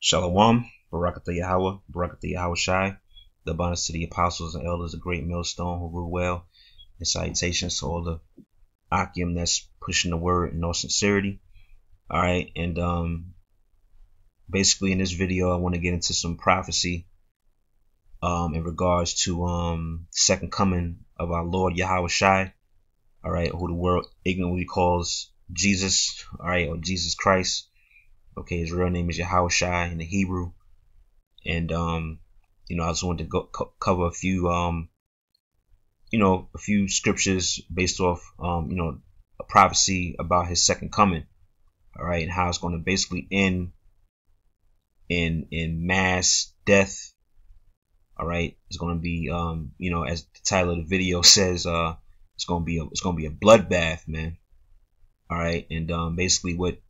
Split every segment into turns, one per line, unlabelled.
Shalom, Barakatha Yahweh, Barakatha Yahawashi, the abundance to the apostles and elders, a great millstone who rule well, and salutations to all the Akim that's pushing the word in all sincerity. All right, and basically in this video, I want to get into some prophecy in regards to the second coming of our Lord Yahawashi. All right, who the world ignorantly calls Jesus. All right, or Jesus Christ. Okay, his real name is Yahawashi in the Hebrew. And you know, I just wanted to cover a few a few scriptures based off a prophecy about his second coming. All right, and how it's going to basically end in mass death. All right, it's going to be as the title of the video says, it's going to be a bloodbath, man. All right, and basically what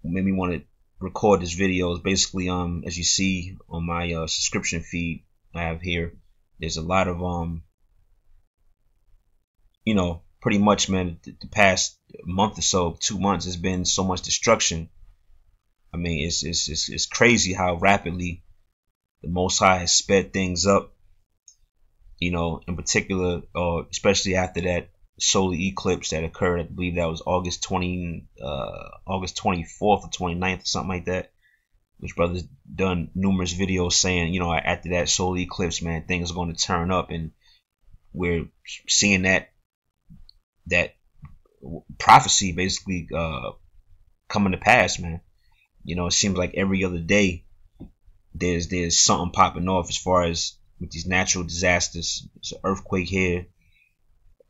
made me want to record this video is basically as you see on my subscription feed I have here, there's a lot of pretty much, man, the past month or so, 2 months, has been so much destruction. I mean, it's crazy how rapidly the Most High has sped things up, in particular, especially after that solar eclipse that occurred. I believe that was August 24th or 29th or something like that, which brother's done numerous videos saying, after that solar eclipse, man, things are going to turn up, and we're seeing that prophecy basically coming to pass, man. It seems like every other day there's something popping off as far as with these natural disasters. It's an earthquake here.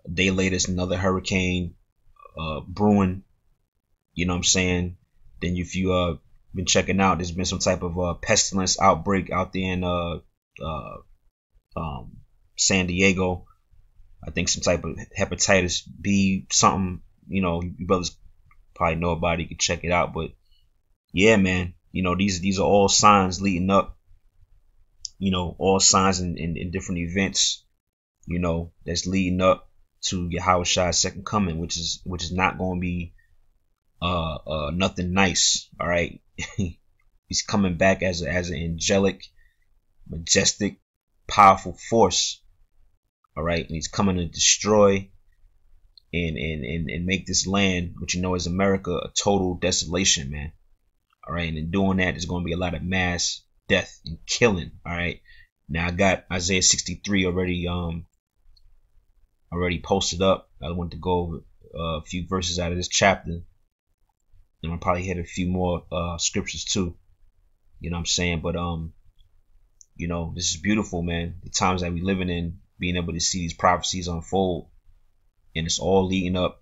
A day later, it's another hurricane brewing. You know what I'm saying? Then if you been checking out, there's been some type of pestilence outbreak out there in San Diego. I think some type of hepatitis B something. You brothers probably know about it. You can check it out. But yeah, man, these are all signs leading up. All signs in different events. That's leading up to Yahawashi's second coming, which is not going to be nothing nice. All right, he's coming back as an angelic, majestic, powerful force. All right, and he's coming to destroy and make this land, which is America, a total desolation, man. All right, and in doing that, there's going to be a lot of mass death and killing. All right, now I got Isaiah 63 already posted up. I want to go over a few verses out of this chapter, and I'll probably hit a few more scriptures too. You know what I'm saying? But this is beautiful, man. The times that we living in, being able to see these prophecies unfold, and it's all leading up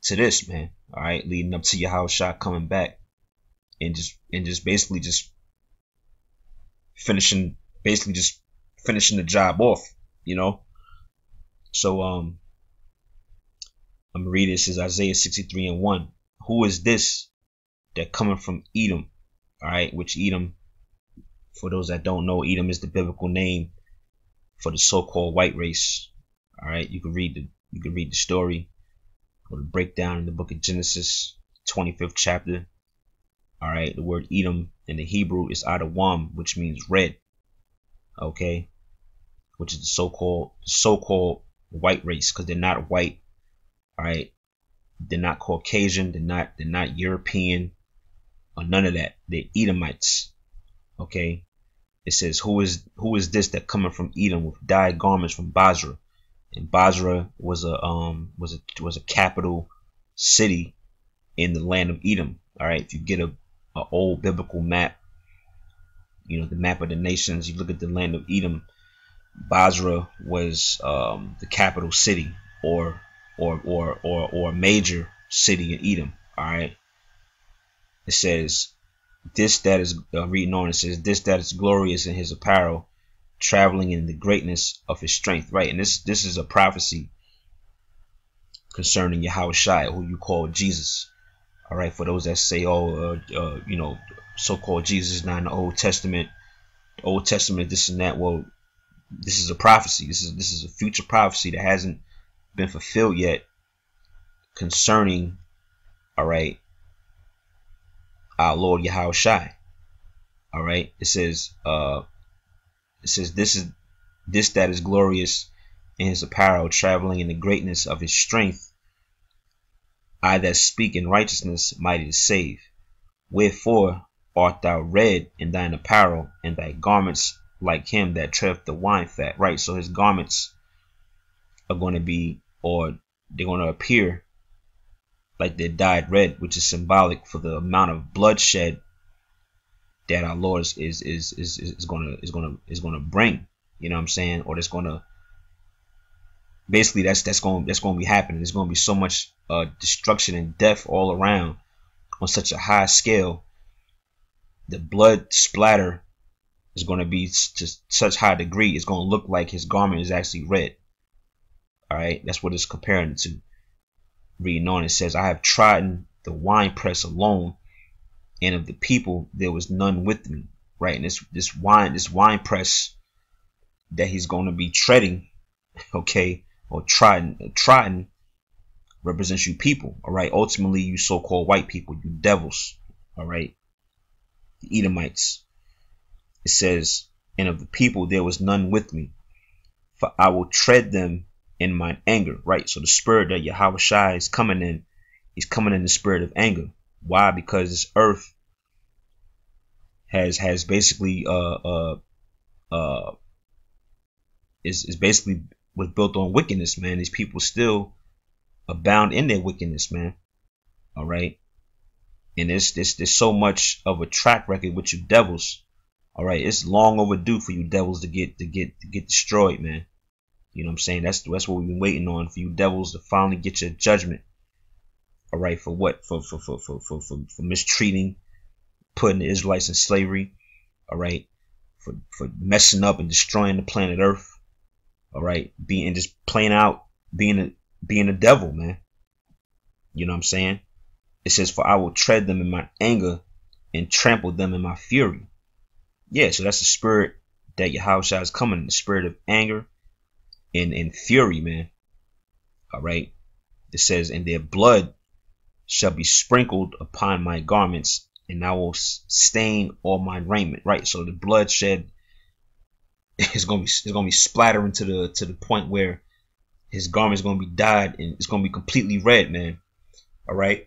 to this, man. All right, leading up to Yahawashi coming back, and just basically just finishing the job off, So I'm gonna read this. Is Isaiah 63:1. Who is this that coming from Edom? All right, which Edom, for those that don't know, Edom is the biblical name for the so-called white race. All right, you can read the story or the breakdown in the book of Genesis, 25th chapter. All right, the word Edom in the Hebrew is Adawam, which means red. Okay, which is the so-called white race, because they're not white. All right, they're not Caucasian, they're not European or none of that. They're Edomites. Okay, it says, who is this that coming from Edom with dyed garments from Basra? And Basra was a capital city in the land of Edom. All right, if you get a old biblical map, the map of the nations, you look at the land of Edom, Basra was the capital city or a major city in Edom. All right, it says, this that is reading on, it says, this that is glorious in his apparel, traveling in the greatness of his strength. Right, and this is a prophecy concerning Yahawashi, who you call Jesus. All right, for those that say, so-called Jesus is not in the Old Testament. The Old Testament, this and that. Well, this is a prophecy. This is a future prophecy that hasn't been fulfilled yet concerning, all right, our Lord Yahawashi. All right. It says this that is glorious in his apparel, traveling in the greatness of his strength. I that speak in righteousness, mighty to save. Wherefore art thou red in thine apparel, and thy garments like him that treadeth the wine fat. Right. So his garments are going to be, or they're going to appear like they're dyed red, which is symbolic for the amount of bloodshed that our Lord is gonna bring. You know what I'm saying? Or that's gonna basically that's gonna be happening. There's gonna be so much destruction and death all around on such a high scale. The blood splatter is gonna be to such high degree, it's gonna look like his garment is actually red. All right, that's what it's comparing to. Reading on, it says, I have trodden the winepress alone, and of the people there was none with me. Right, and this wine press that he's going to be treading, okay, or trodden represents you people. All right, ultimately you so-called white people, you devils. All right, the Edomites. It says, and of the people there was none with me, for I will tread them in my anger. Right, so the spirit that Yahawashi is coming in, he's coming in the spirit of anger. Why? Because this earth has basically is basically was built on wickedness, man. These people still abound in their wickedness, man. All right, and there's so much of a track record with you devils. All right, it's long overdue for you devils to get destroyed, man. You know what I'm saying? That's what we've been waiting on, for you devils to finally get your judgment. All right, for what? For mistreating, putting the Israelites in slavery. All right, for messing up and destroying the planet Earth. All right, being just plain out being a devil, man. You know what I'm saying? It says, for I will tread them in my anger and trample them in my fury. Yeah, so that's the spirit that Yahawashi is coming in, the spirit of anger and fury, man. All right. It says, and their blood shall be sprinkled upon my garments, and I will stain all my raiment. Right. So the bloodshed is gonna be splattering to the point where his garment is gonna be dyed and it's gonna be completely red, man. All right.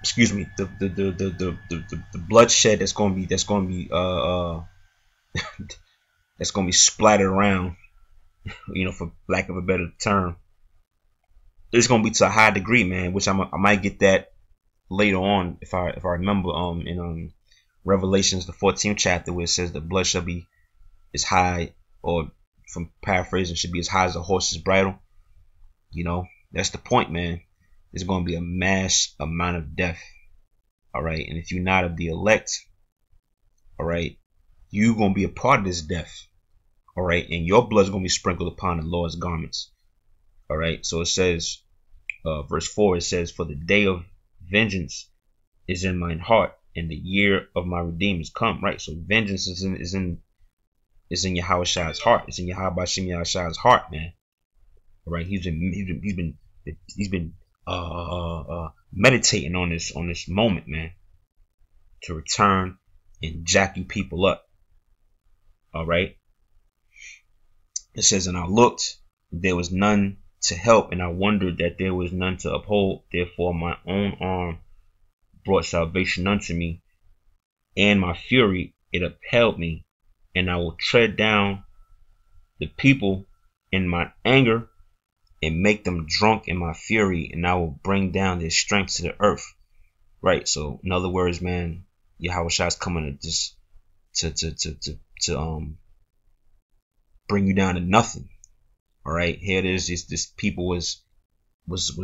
Excuse me. The bloodshed that's gonna be that's gonna be splattered around, you know, for lack of a better term. It's gonna be to a high degree, man, which I might get that later on if I remember in Revelations, the 14th chapter, where it says the blood shall be as high, or from paraphrasing, should be as high as a horse's bridle. You know, that's the point, man. There's gonna be a mass amount of death. All right, and if you're not of the elect, all right, you're gonna be a part of this death. All right, and your blood's gonna be sprinkled upon the Lord's garments. All right, so it says, verse 4, it says, for the day of vengeance is in mine heart, and the year of my redeemer is come. Right, so vengeance is in Yahawashi's heart. It's in Yahawashi heart, man. All right, he's been meditating on this moment, man, to return and jack you people up. All right. It says, and I looked, there was none to help, and I wondered that there was none to uphold. Therefore my own arm brought salvation unto me, and my fury it upheld me, and I will tread down the people in my anger and make them drunk in my fury, and I will bring down their strength to the earth. Right. So in other words, man, Yahawashi is coming to just to bring you down to nothing. All right. Here it is. This people was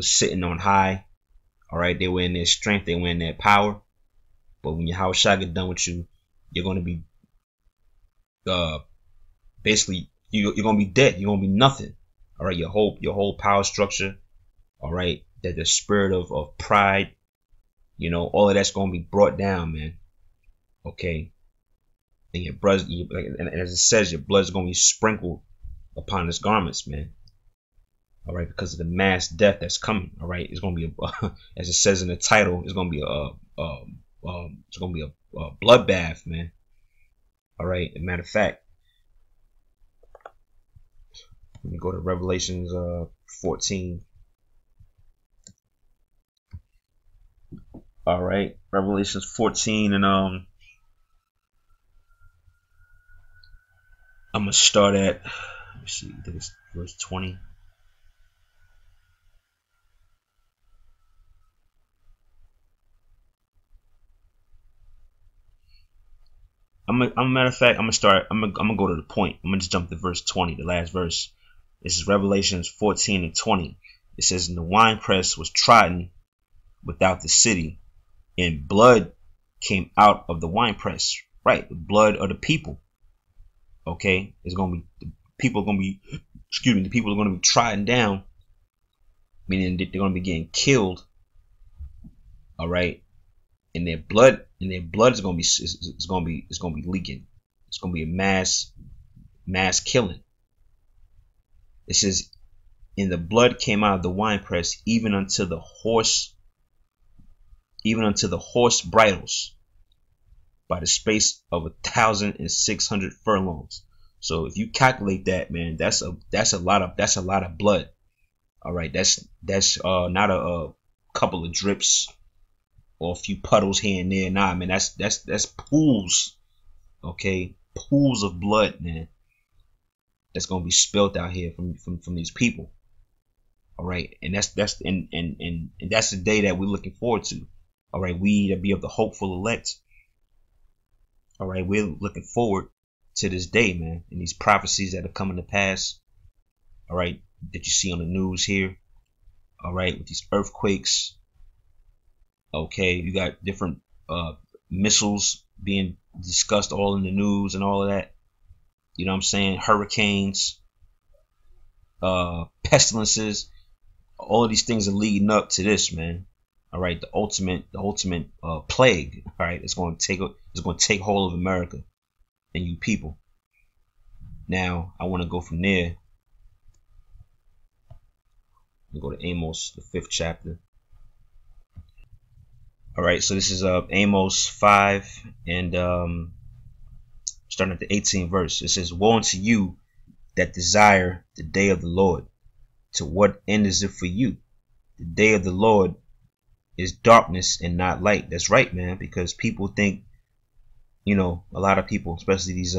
sitting on high. All right. They were in their strength. They were in their power. But when Yahawashi get done with you, you're going to be basically you're going to be dead. You're going to be nothing. All right. Your whole power structure. All right. That the spirit of pride, you know, all of that's going to be brought down, man. Okay. And your blood, and as it says, your blood is going to be sprinkled upon his garments, man. All right, because of the mass death that's coming. All right, it's going to be as it says in the title, it's going to be a bloodbath, man. All right. As a matter of fact, let me go to Revelations 14. All right, Revelations 14, and I'm gonna start at, let me see, I think it's verse 20. Matter of fact, I'm gonna go to the point. I'm gonna just jump to verse 20, the last verse. This is Revelations 14 and 20. It says, "And the winepress was trodden without the city, and blood came out of the winepress." Right, the blood of the people. Okay, it's gonna be, the people are gonna be, the people are gonna be trodden down, meaning that they're gonna be getting killed. All right, and their blood is gonna be leaking. It's gonna be a mass killing. It says, "And the blood came out of the winepress, even unto the horse bridles, by the space of 1,600 furlongs." So if you calculate that, man, that's a lot of blood. All right, that's not a couple of drips or a few puddles here and there. Nah, man, that's pools. Okay, pools of blood, man, that's gonna be spilled out here from these people. All right, and that's the day that we're looking forward to. All right, we that be of the hopeful elect. All right, we're looking forward to this day, man, and these prophecies that are coming to pass. All right, that you see on the news here. All right, with these earthquakes. Okay, you got different missiles being discussed all in the news and all of that. You know what I'm saying? Hurricanes, pestilences, all of these things are leading up to this, man. All right, the ultimate plague. All right, it's going to take hold of America and you people. Now, I want to go from there. We go to Amos, the 5th chapter. All right, so this is Amos 5, and starting at the 18th verse. It says, "Woe unto you that desire the day of the Lord. To what end is it for you? The day of the Lord is darkness and not light." That's right, man, because people think, a lot of people, especially these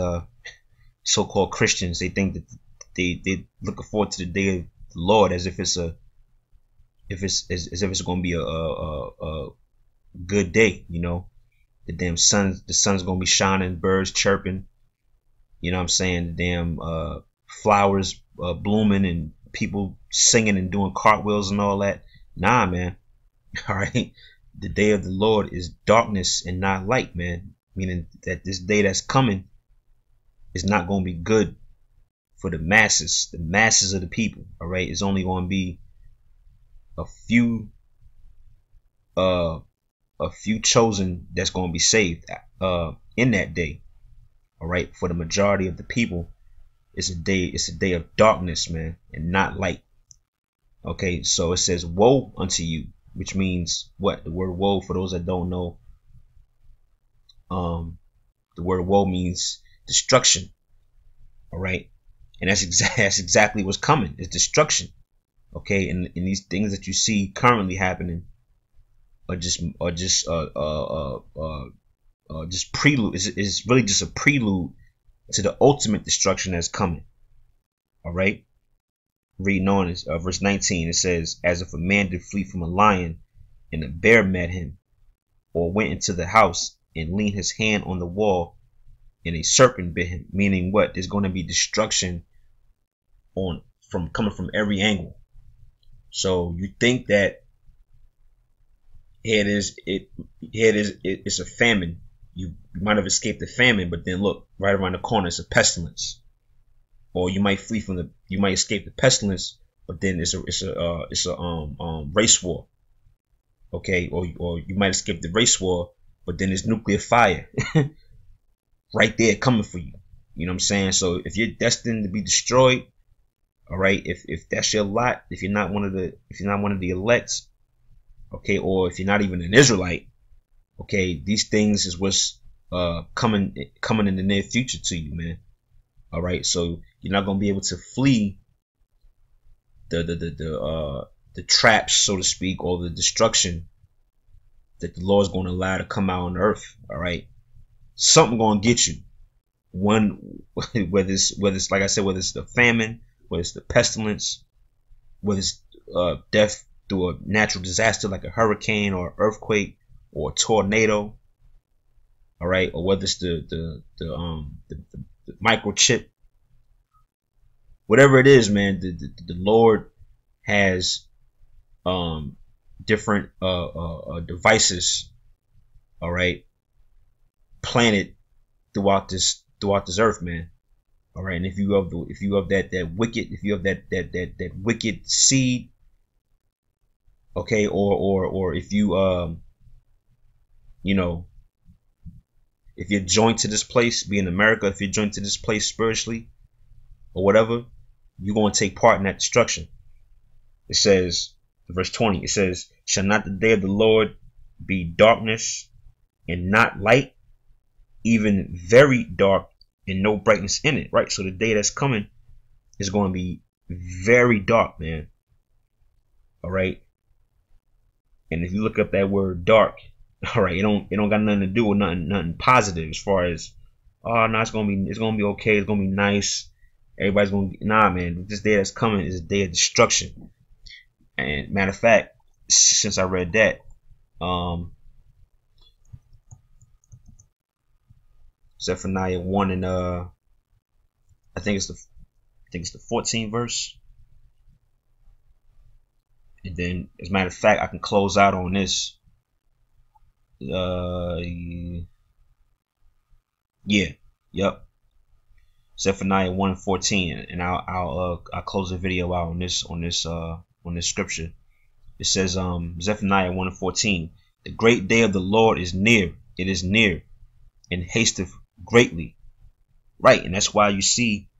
so-called Christians, they think that they looking forward to the day of the Lord as if it's going to be a good day. The sun's going to be shining, birds chirping, you know what I'm saying, the damn flowers blooming, and people singing and doing cartwheels and all that. Nah, man. All right, the day of the Lord is darkness and not light, man, meaning that this day that's coming is not going to be good for the masses of the people. All right, it's only going to be a few chosen that's going to be saved in that day. All right, for the majority of the people, it's a day of darkness, man, and not light. Okay, so it says, "Woe unto you," which means what? The word woe, for those that don't know, the word woe means destruction. All right, and that's exactly what's coming, is destruction. Okay, and these things that you see currently happening are just prelude. It's really just a prelude to the ultimate destruction that's coming. All right, reading on is verse 19. It says, "As if a man did flee from a lion, and a bear met him, or went into the house and leaned his hand on the wall, and a serpent bit him." Meaning what? There's going to be destruction coming from every angle. So you think that it's a famine. You might have escaped the famine, but then look, right around the corner it's a pestilence. Or you might escape the pestilence, but then it's a race war. Okay, or you might escape the race war, but then there's nuclear fire right there coming for you. You know what I'm saying? So if you're destined to be destroyed, all right, if that's your lot, if you're not one of the elects, okay, or if you're not even an Israelite, okay, these things is what's coming in the near future to you, man. All right, so you're not gonna be able to flee the traps, so to speak, or the destruction that the Lord's going to allow to come out on earth. All right, something gonna get you. One, whether it's like I said, whether it's the famine, whether it's the pestilence, whether it's death through a natural disaster like a hurricane or earthquake or a tornado. All right, or whether it's the microchip, whatever it is, man. The Lord has different devices, all right, planted throughout this earth, man. All right, and if you have that wicked seed, okay, or if you you know, if you're joined to this place, be in America, if you're joined to this place spiritually or whatever, you're going to take part in that destruction. It says, verse 20, it says, shall not the day of the Lord be darkness and not light, even very dark and no brightness in it, right? So the day that's coming is going to be very dark, man. All right. And if you look up that word dark, all right, it don't got nothing to do with nothing positive as far as, oh no, it's gonna be okay, it's gonna be nice, everybody's gonna, nah, man, this day that's coming is a day of destruction. And matter of fact, since I read that, Zephaniah 1 and I think it's the 14th verse. And then, as a matter of fact, I can close out on this. Zephaniah 1 and 14, and I'll close the video out on this scripture. It says, Zephaniah 1 and 14, the great day of the Lord is near, it is near, and hasteth greatly. Right, and that's why you see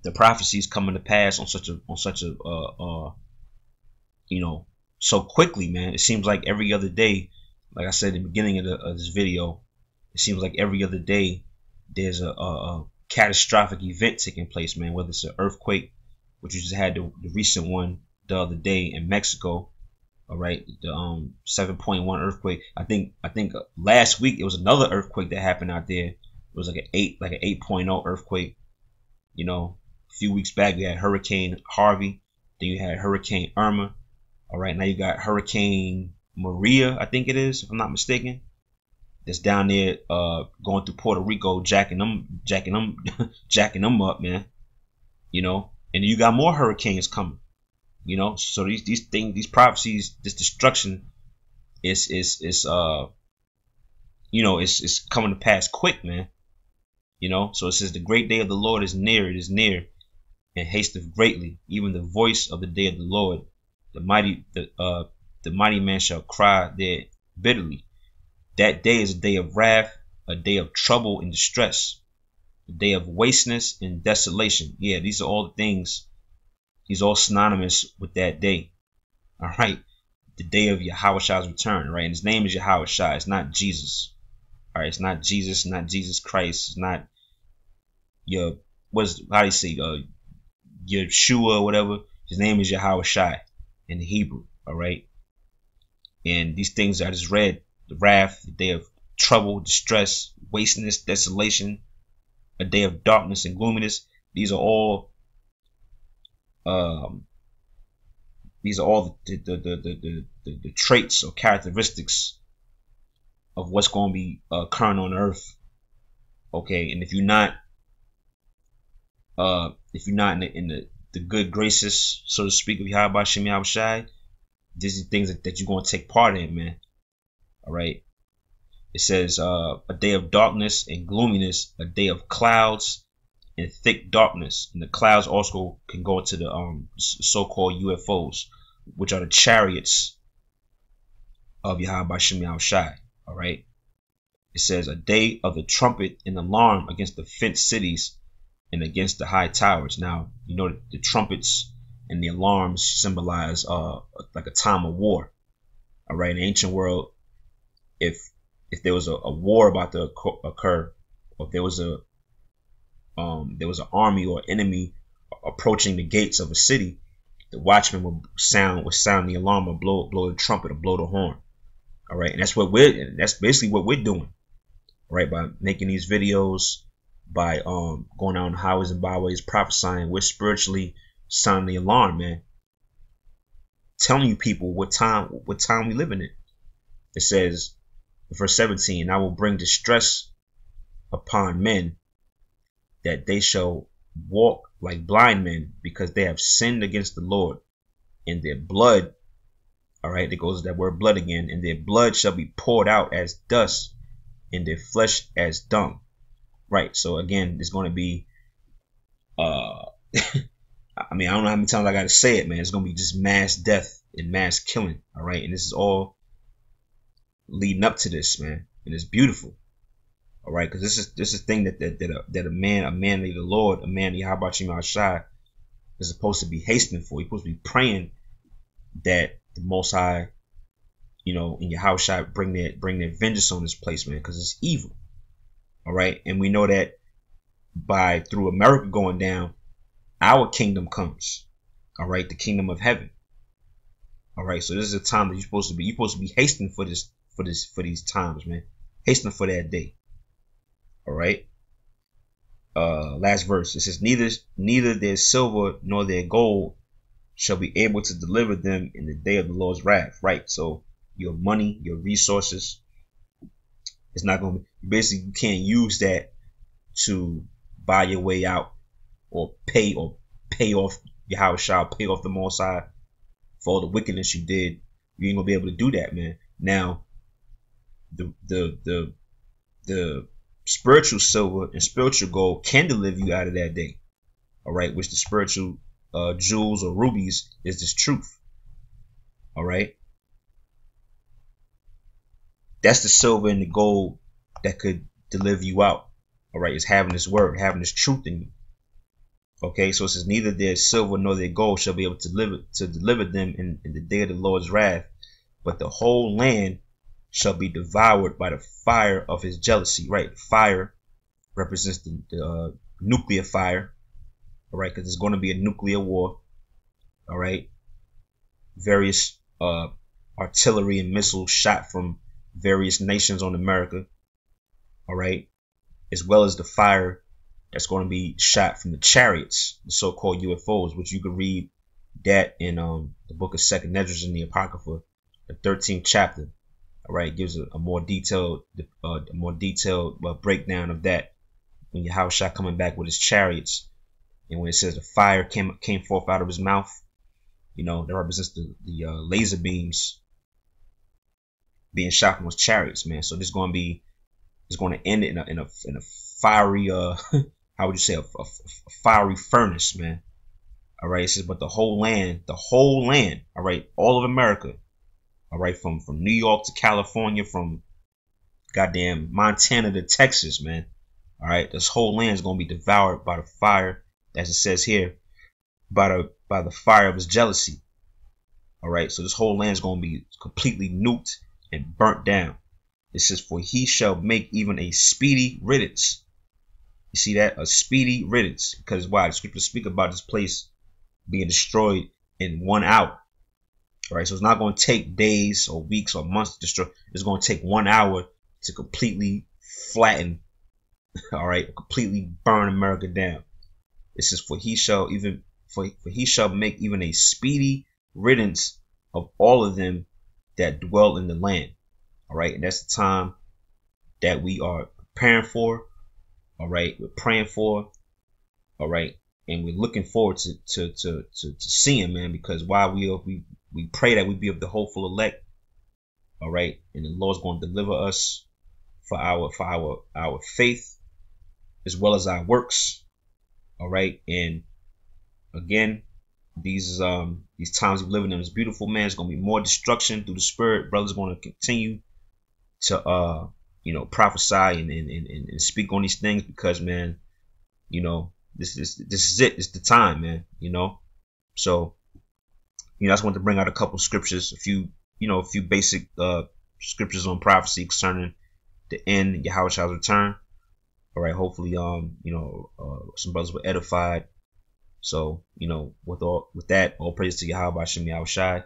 the prophecies coming to pass on such a you know, so quickly, man. It seems like every other day, like I said at the beginning of this video, it seems like every other day there's a catastrophic event taking place, man. Whether it's an earthquake, which we just had the recent one the other day in Mexico, all right, the 7.1 earthquake. I think last week it was another earthquake that happened out there. It was like an 8.0 earthquake. You know, a few weeks back we had Hurricane Harvey, then you had Hurricane Irma. All right, now you got Hurricane Maria, I think it is, if I'm not mistaken. That's down there, going through Puerto Rico, jacking them up, man. You know, and you got more hurricanes coming. You know, so these prophecies, this destruction is you know, it's coming to pass quick, man. You know, so it says the great day of the Lord is near, it is near, and hasteth greatly. Even the voice of the day of the Lord, the mighty man shall cry there bitterly. That day is a day of wrath, a day of trouble and distress, a day of wasteness and desolation. Yeah, these are all the things. He's all synonymous with that day. All right, the day of Yahawashi's return. Right, and his name is Yahawashi. It's not Jesus. All right, it's not Jesus, not Jesus Christ. It's not how do you say, Yeshua or whatever. His name is Yahawashi in the Hebrew. All right, and these things I just read, the wrath, the day of trouble, distress, wasteness, desolation, a day of darkness and gloominess. These are all the traits or characteristics of what's going to be occurring on earth. Okay, and if you're not in the good graces, so to speak, of Yahawashi, these are things that you're going to take part in, man. All right. It says a day of darkness and gloominess, a day of clouds and thick darkness. And the clouds also can go into the so-called UFOs, which are the chariots of Yahawashi. All right. It says a day of the trumpet and alarm against the fenced cities and against the high towers. Now, you know, the trumpets and the alarms symbolize like a time of war. All right. In the ancient world, if if there was a war about to occur, or if there was an army or enemy approaching the gates of a city, the watchman would sound the alarm, or blow the trumpet, or blow the horn. All right, and that's basically what we're doing, right? By making these videos, by going out on highways and byways prophesying, we're spiritually sounding the alarm, man. Telling you people what time we living in. It says, verse 17, I will bring distress upon men, that they shall walk like blind men, because they have sinned against the Lord, and their blood, all right, there goes that word blood again, and their blood shall be poured out as dust, and their flesh as dung. Right. So again, it's going to be, I mean, I don't know how many times I got to say it, man. It's going to be just mass death and mass killing. All right. And this is all leading up to this, man. And it's beautiful. All right. Because this is thing that a man of the Lord, a man of Yahawashi is supposed to be hastening for. He's supposed to be praying that the Most High, you know, in Yahawashi bring their vengeance on this place, man, because it's evil. All right. And we know that through America going down, our kingdom comes. All right. The kingdom of heaven. All right. So this is a time that you're supposed to be hastening for these times, man. Hastening for that day. All right. Last verse. It says, neither their silver nor their gold shall be able to deliver them in the day of the Lord's wrath. Right. So your money, your resources, it's not going to be, basically, you can't use that to buy your way out, or pay off Yahawashi, pay off the Most High for all the wickedness you did. You ain't gonna be able to do that, man. Now, the spiritual silver and spiritual gold can deliver you out of that day. All right, which the spiritual jewels or rubies is this truth. All right. That's the silver and the gold that could deliver you out. All right. It's having this word, having this truth in you. Okay. So it says, neither their silver nor their gold shall be able to deliver them in the day of the Lord's wrath, but the whole land shall be devoured by the fire of his jealousy. Right. Fire represents the nuclear fire. All right. Because there's going to be a nuclear war. All right. Various artillery and missiles shot from various nations on America, all right, as well as the fire that's going to be shot from the chariots, the so-called UFOs, which you could read that in the book of 2nd Negroes in the Apocrypha, the 13th chapter. All right, gives a more detailed breakdown of that, when Yahawashi coming back with his chariots, and when it says the fire came forth out of his mouth, you know, that represents the laser beams being shot from his chariots, man. So this is going to end in a fiery, how would you say, a fiery furnace, man. All right. It says, but the whole land, all right, all of America, all right, from New York to California, from goddamn Montana to Texas, man. All right, this whole land is going to be devoured by the fire, as it says here, by the fire of his jealousy. All right, so this whole land is going to be completely nuked and burnt down. It says, for he shall make even a speedy riddance. You see that? A speedy riddance. Because why? The scriptures speak about this place being destroyed in 1 hour. All right, so it's not going to take days or weeks or months to destroy. It's going to take 1 hour to completely flatten, all right, completely burn America down. It says, for he shall make even a speedy riddance of all of them that dwell in the land. All right. And that's the time that we are preparing for. All right. We're praying for. All right. And we're looking forward to seeing, man, because while we pray that we be of the hopeful elect. All right. And the Lord's going to deliver us for our faith as well as our works. All right. And again, these times we live in them is beautiful, man. It's going to be more destruction through the spirit. Brothers going to continue to, prophesy and speak on these things because, man, this is it. It's the time, man, So, I just want to bring out a couple scriptures, a few basic scriptures on prophecy concerning the end, Yahawashi's return. All right, hopefully, some brothers were edified. So, with that, all praise to Yahweh Shem Yahawashi,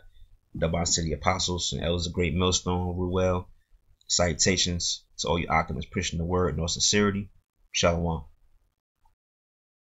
Dabas to the apostles and elders of Great Millstone, Ruel. Salutations to all you Optimists preaching the word in all sincerity. Shalom.